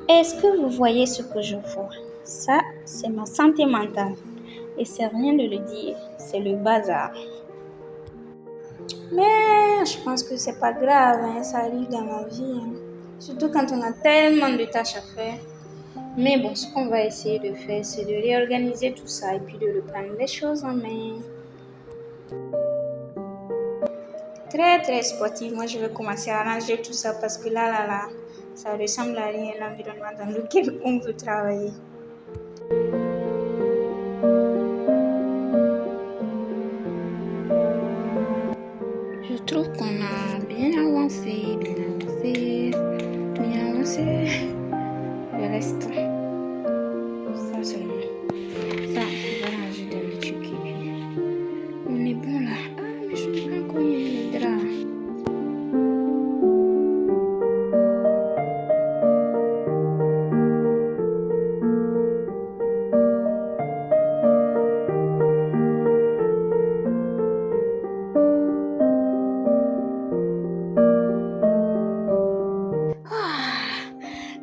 Est-ce que vous voyez ce que je vois? Ça, c'est ma santé mentale. Et c'est rien de le dire, c'est le bazar. Mais je pense que c'est pas grave, hein, ça arrive dans la vie, hein. Surtout quand on a tellement de tâches à faire. Mais bon, ce qu'on va essayer de faire, c'est de réorganiser tout ça et puis de reprendre les choses en main. Très très sportif, moi je vais commencer à arranger tout ça parce que là, ça ressemble à rien l'environnement dans lequel on veut travailler. Je trouve qu'on a bien avancé. Le reste, ça seulement. Ça, on va ranger dans le truc et puis on est bon là. Ah, mais je ne pas cogner les draps.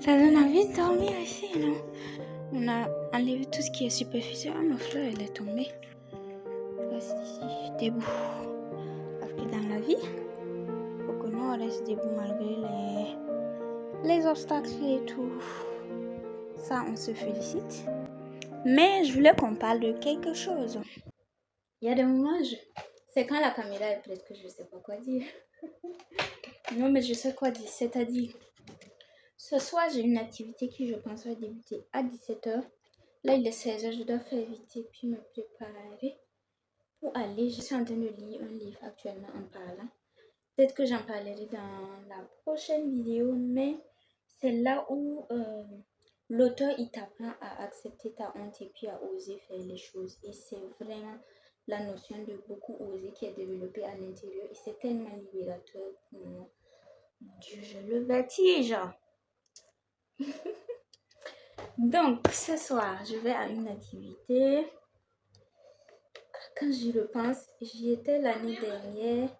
Ça donne envie de dormir ici, non? On a enlevé tout ce qui est superficiel. Ah, ma fleur, elle est tombée. Je reste ici, debout. Parce que dans la vie, il faut que nous on reste debout malgré les obstacles et tout. Ça, on se félicite. Mais je voulais qu'on parle de quelque chose. Il y a des moments, c'est quand la caméra est prête que je ne sais pas quoi dire. Non, mais je sais quoi dire. C'est-à-dire, ce soir, j'ai une activité qui, je pense, va débuter à 17h. Là, il est 16h, je dois faire vite et puis me préparer pour aller. Je suis en train de lire un livre actuellement en parlant. Peut-être que j'en parlerai dans la prochaine vidéo, mais c'est là où l'auteur, il t'apprend à accepter ta honte et puis à oser faire les choses. Et c'est vraiment la notion de beaucoup oser qui est développée à l'intérieur. Et c'est tellement libérateur pour moi. Dieu, j'ai le vertige. Donc, ce soir, je vais à une activité. Quand j'y repense, j'y étais l'année dernière.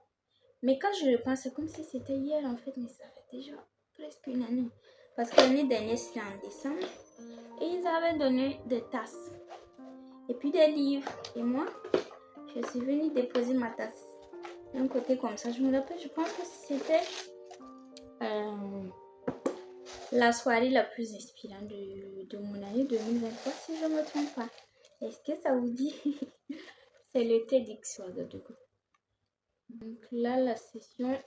Mais quand je repense, c'est comme si c'était hier en fait, mais ça fait déjà presque une année. Parce que l'année dernière, c'était en décembre. Et ils avaient donné des tasses. Et puis des livres. Et moi, je suis venue déposer ma tasse. D'un côté comme ça, je me rappelle, je pense que c'était la soirée la plus inspirante de mon année 2023, si je ne me trompe pas. Est-ce que ça vous dit? C'est le TEDx Ouagadougou. Donc là, la session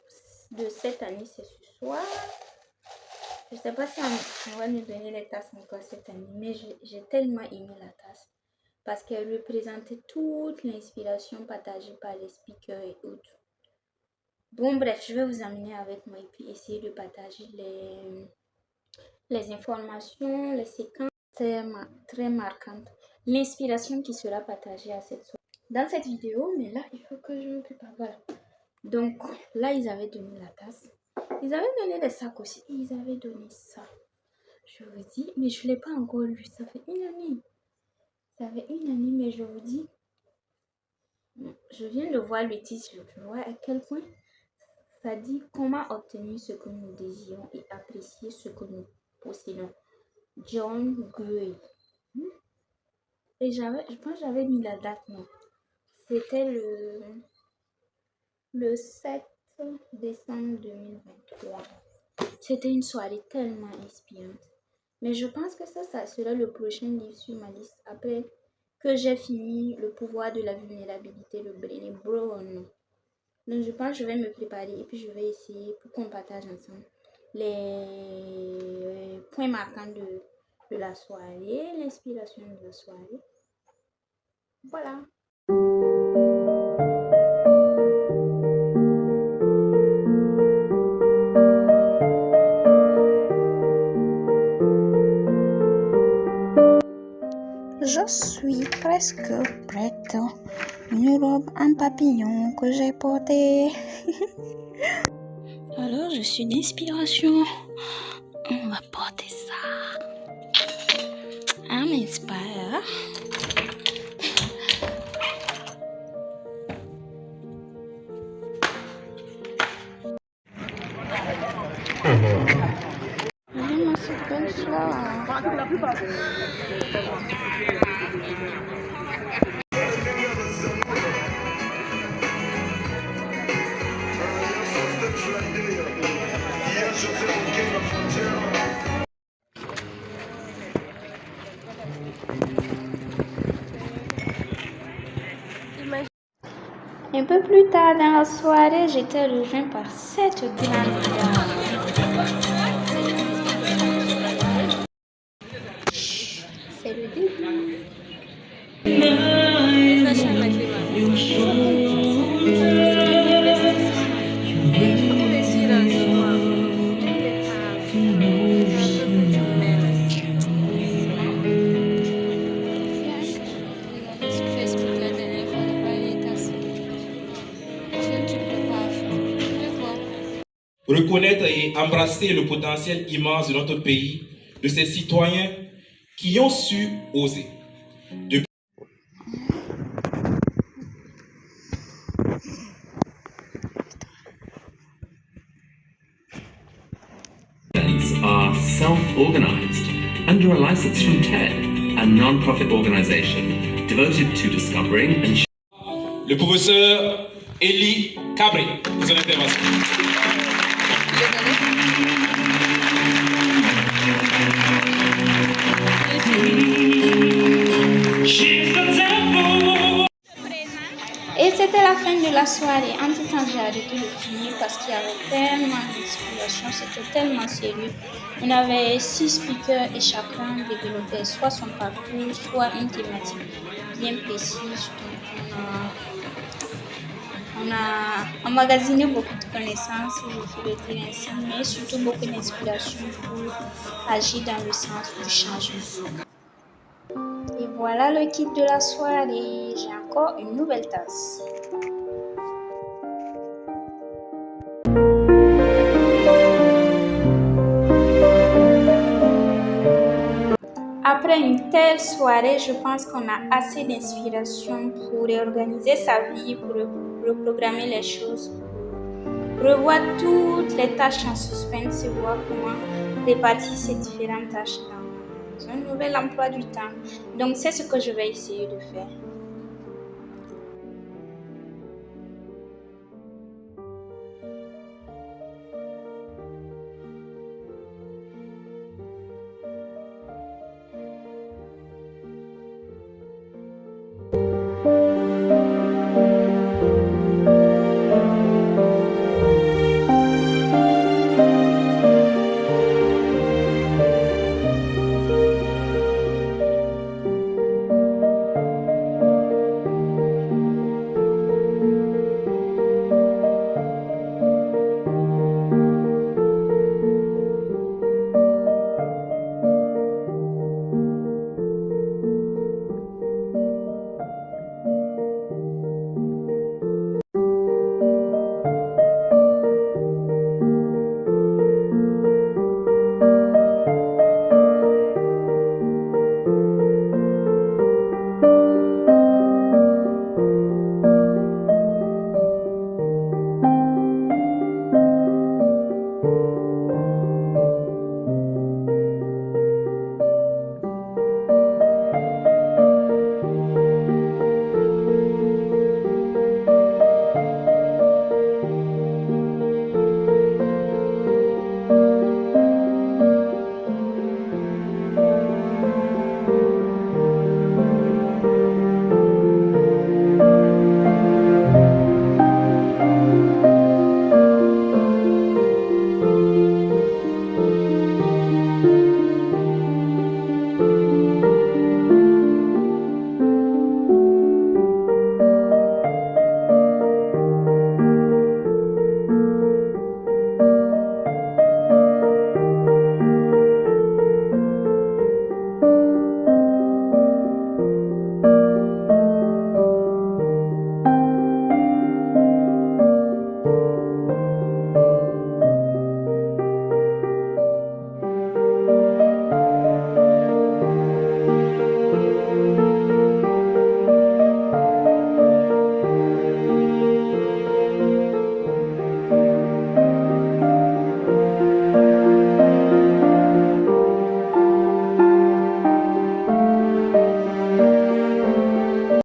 de cette année, c'est ce soir. Je ne sais pas si on va nous donner les tasses encore cette année, mais j'ai tellement aimé la tasse parce qu'elle représentait toute l'inspiration partagée par les speakers et autres. Bon, bref, je vais vous amener avec moi et puis essayer de partager les informations, les séquences très marquantes, l'inspiration qui sera partagée à cette soirée. Dans cette vidéo, mais là, il faut que je me prépare. Voilà. Donc, là, ils avaient donné la tasse. Ils avaient donné des sacs aussi. Et ils avaient donné ça. Je vous dis, mais je ne l'ai pas encore lu. Ça fait une année. Ça fait une année, mais je vous dis, je viens de voir le titre. Je vois à quel point ça dit comment obtenir ce que nous désirons et apprécier ce que nous possédons. John Gray. Et je pense que j'avais mis la date, non. C'était le 7 décembre 2023. C'était une soirée tellement inspirante. Mais je pense que ça sera le prochain livre sur ma liste après que j'ai fini Le pouvoir de la vulnérabilité de Brené Brown. Donc je pense que je vais me préparer et puis je vais essayer pour qu'on partage ensemble les points marquants de la soirée, l'inspiration de la soirée. Voilà. Je suis presque prête. Une robe en papillon que j'ai portée. Alors, je suis d'inspiration. On va porter ça. I'm inspired. Vraiment, c'est bonne Un peu plus tard dans la soirée, j'étais rejoint par cette grande dame. C'est le début. Reconnaître et embrasser le potentiel immense de notre pays, de ses citoyens qui ont su oser. Are self-organized under a license from TED, a non-profit organization devoted to discovering and Le professeur Elie Cabré, pour son intervention. Et c'était la fin de la soirée. En tout temps, j'ai arrêté de filmer parce qu'il y avait tellement d'inspiration, c'était tellement sérieux. On avait 6 speakers et chacun développait soit son parcours, soit une thématique bien précise. Donc, on a emmagasiné beaucoup de connaissances, si je peux le dire ainsi, mais surtout beaucoup d'inspiration pour agir dans le sens du changement. Et voilà le kit de la soirée. J'ai encore une nouvelle tasse. Après une telle soirée, je pense qu'on a assez d'inspiration pour réorganiser sa vie, pour reprogrammer les choses, pour revoir toutes les tâches en suspense et voir comment répartir ces différentes tâches dans un nouvel emploi du temps. Donc, c'est ce que je vais essayer de faire.